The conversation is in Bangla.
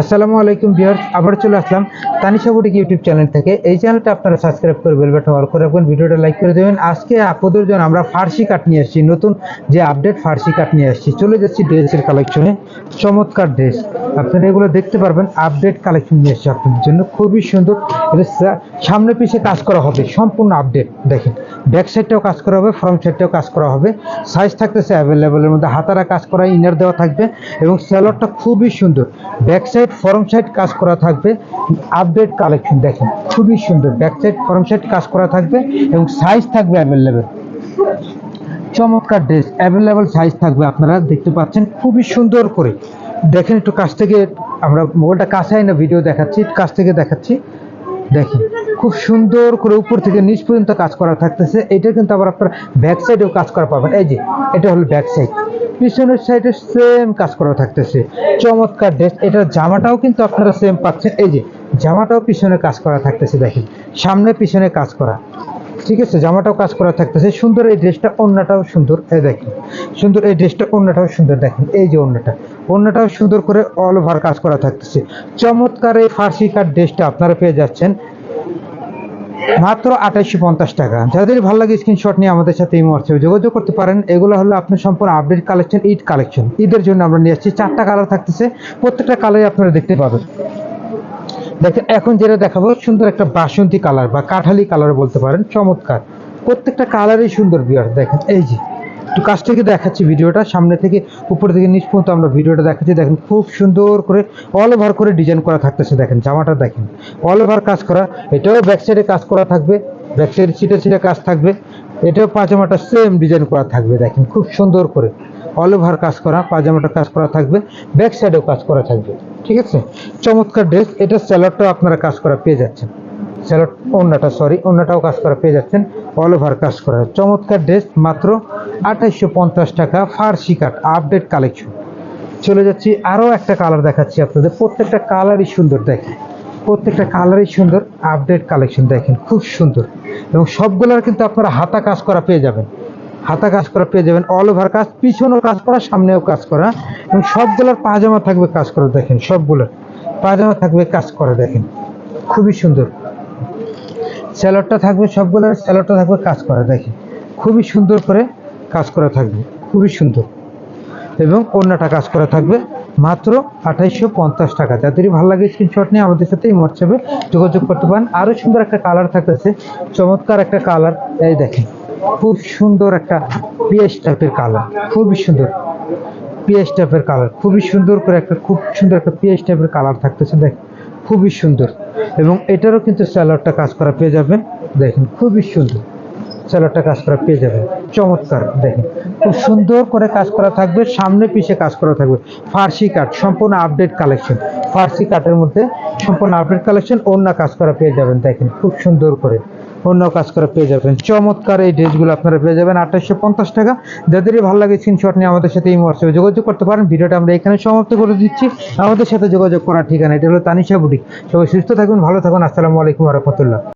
আসসালামু আলাইকুম ভিউয়ার্স, আবার চলে আসলাম তানিশা বুটিক ইউটিউব চ্যানেল থেকে। এই চ্যানেলটা আপনারা সাবস্ক্রাইব করে বেল বাটন অল করে রাখবেন, ভিডিওটা লাইক করে দেবেন। আজকে আপনাদের জন্য আমরা ফার্সি কাট নিয়ে আসছি, নতুন যে আপডেট ফার্সি কাট নিয়ে আসছি। চলে যাচ্ছি ড্রেসের কালেকশনে। চমৎকার ড্রেস আপনারা এগুলো দেখতে পারবেন, আপডেট কালেকশন নিয়ে আসছি আপনাদের জন্য, খুবই সুন্দর। এটা সামনে পিছে কাজ করা হবে, সম্পূর্ণ আপডেট। দেখেন ব্যাক সাইডটাও কাজ করা হবে, ফ্রন্ট সাইডটাও কাজ করা হবে। সাইজ থাকতেছে অ্যাভেলেবেলের মধ্যে, হাতারা কাজ করা, ইনার দেওয়া থাকবে এবং স্যালোয়ারটা খুবই সুন্দর। ব্যাক সাইড ফ্রন্ট সাইড কাজ করা থাকবে, আপডেট কালেকশন। দেখেন খুবই সুন্দর, ব্যাক সাইড ফ্রন্ট সাইড কাজ করা থাকবে এবং সাইজ থাকবে অ্যাভেলেবেল। চমৎকার ড্রেস, অ্যাভেলেবেল সাইজ থাকবে, আপনারা দেখতে পাচ্ছেন খুবই সুন্দর করে। দেখেন একটু কাছ থেকে, আমরা মোবাইলটা কাছে না ভিডিও দেখাচ্ছি, কাছ থেকে দেখাচ্ছি। দেখেন খুব সুন্দর করে উপর থেকে নিচ পর্যন্ত কাজ করা থাকতেছে। এটা কিন্তু আবার আপনারা ব্যাক সাইডেও কাজ করা পাবেন। এই যে এটা হলো ব্যাক সাইড, পিছনের সাইডে সেম কাজ করা থাকতেছে। চমৎকার ড্রেস। এটার জামাটাও কিন্তু আপনারা সেম পাচ্ছেন। এই যে জামাটাও পিছনে কাজ করা থাকতেছে, দেখেন সামনে পিছনে কাজ করা, ঠিক আছে। জামাটাও কাজ করা থাকতেছে সুন্দর। এই ড্রেসটা ওড়নাটাও সুন্দর, এই দেখেন সুন্দর। এই ড্রেসটা ওড়নাটাও সুন্দর, দেখেন এই যে ওড়নাটাও সুন্দর করে অল ওভার কাজ করা থাকতেছে। চমৎকার এই ফার্সি কাট ড্রেসটা আপনারা পেয়ে যাচ্ছেন মাত্র 2850 টাকা। যাদের ভালো লাগে স্ক্রিনশট নিয়ে আমাদের সাথে এই হোয়াটসঅ্যাপে যোগাযোগ করতে পারেন। এগুলো হলো আপনার সম্পূর্ণ আপডেট কালেকশন, ঈদ কালেকশন। ঈদের জন্য আমরা নিয়ে আসছি। 4টা কালার থাকতেছে, প্রত্যেকটা কালারই আপনারা দেখতে পাবেন। দেখেন এখন যেটা দেখাবো, সুন্দর একটা বাসন্তী কালার বা কাঠালি কালার বলতে পারেন। চমৎকার, প্রত্যেকটা কালারই সুন্দর ভিউয়ার। দেখেন এই যে একটু কাছ থেকে দেখাচ্ছি ভিডিওটা, সামনে থেকে উপর থেকে নিচ পর্যন্ত আমরা ভিডিওটা দেখাচ্ছি। দেখেন খুব সুন্দর করে অল ওভার করে ডিজাইন করা থাকতেছে। দেখেন জামাটা দেখেন অল ওভার কাজ করা। এটাও ব্যাক সাইডে কাজ করা থাকবে, ব্যাক সাইডে ছিটে ছিটে কাজ থাকবে। এটাও পাজামাটা সেম ডিজাইন করা থাকবে। দেখেন খুব সুন্দর করে অল ওভার কাজ করা, পাজামাটা কাজ করা থাকবে, ব্যাক সাইডেও কাজ করা থাকবে, ঠিক আছে। চমৎকার ড্রেস। এটা স্যালোয়ারটাও আপনারা কাজ করা পেয়ে যাচ্ছেন। স্যালোয়ার ওড়নাটাও কাজ করা পেয়ে যাচ্ছেন, অল ওভার কাজ করা। চমৎকার ড্রেস, মাত্র 2850 টাকা, ফার্সি কাট আপডেট কালেকশন। চলে যাচ্ছি আরও একটা কালার দেখাচ্ছি আপনাদের। প্রত্যেকটা কালারই সুন্দর, দেখেন প্রত্যেকটা কালারই সুন্দর, আপডেট কালেকশন। দেখেন খুব সুন্দর এবং সবগুলোর কিন্তু আপনারা হাতা কাজ করা পেয়ে যাবেন, হাতা কাজ করা পেয়ে যাবেন, অল ওভার কাজ, পিছনেও কাজ করা, সামনেও কাজ করা এবং সবগুলোর পাজামা থাকবে কাজ করা। দেখেন সবগুলোর পাজামা থাকবে কাজ করা, দেখেন খুবই সুন্দর। স্যালোয়ারটা থাকবে, সবগুলোর স্যালোয়ারটা থাকবে কাজ করা, দেখেন খুবই সুন্দর করে কাজ করা থাকবে, খুবই সুন্দর। এবং ওড়নাটা কাজ করা থাকবে, মাত্র 2850 টাকা। যাদেরই ভালো লাগে স্ক্রিনশট নিয়ে আমাদের সাথে এই হোয়াটসঅ্যাপে যোগাযোগ করতে পারেন। আরও সুন্দর একটা কালার থাকতেছে, চমৎকার একটা কালার। এই দেখেন খুব সুন্দর একটা পিএস টাইপের কালার, খুবই সুন্দর পিএস টাইপের কালার, খুবই সুন্দর করে একটা, খুব সুন্দর একটা পিএস টাইপের কালার থাকতেছে। দেখেন খুবই সুন্দর এবং এটারও কিন্তু স্যালোয়ারটা কাজ করা পেয়ে যাবেন। দেখেন খুবই সুন্দর, স্যালোয়ারটা কাজ করা পেয়ে যাবেন। চমৎকার, দেখেন খুব সুন্দর করে কাজ করা থাকবে, সামনে পিছে কাজ করা থাকবে। ফার্সি কাট সম্পূর্ণ আপডেট কালেকশন, ফার্সি কাটের মধ্যে সম্পূর্ণ আপডেট কালেকশন। ওড়না কাজ করা পেয়ে যাবেন, দেখেন খুব সুন্দর করে অন্য কাজ করা পেয়ে যাবেন। চমৎকার এই ড্রেসগুলো আপনারা পেয়ে যাবেন 2850 টাকা। যাদেরই ভালো লাগে স্ক্রিনশট নিয়ে আমাদের সাথে এই হোয়াটসঅ্যাপে যোগাযোগ করতে পারেন। ভিডিওটা আমরা এখানে সমাপ্ত করে দিচ্ছি। আমাদের সাথে যোগাযোগ করার ঠিকানা এটা হলো তানিশা বুটিক। সবাই সুস্থ থাকুন, ভালো থাকুন। আসসালামু আলাইকুম ওয়া রাহমাতুল্লাহ।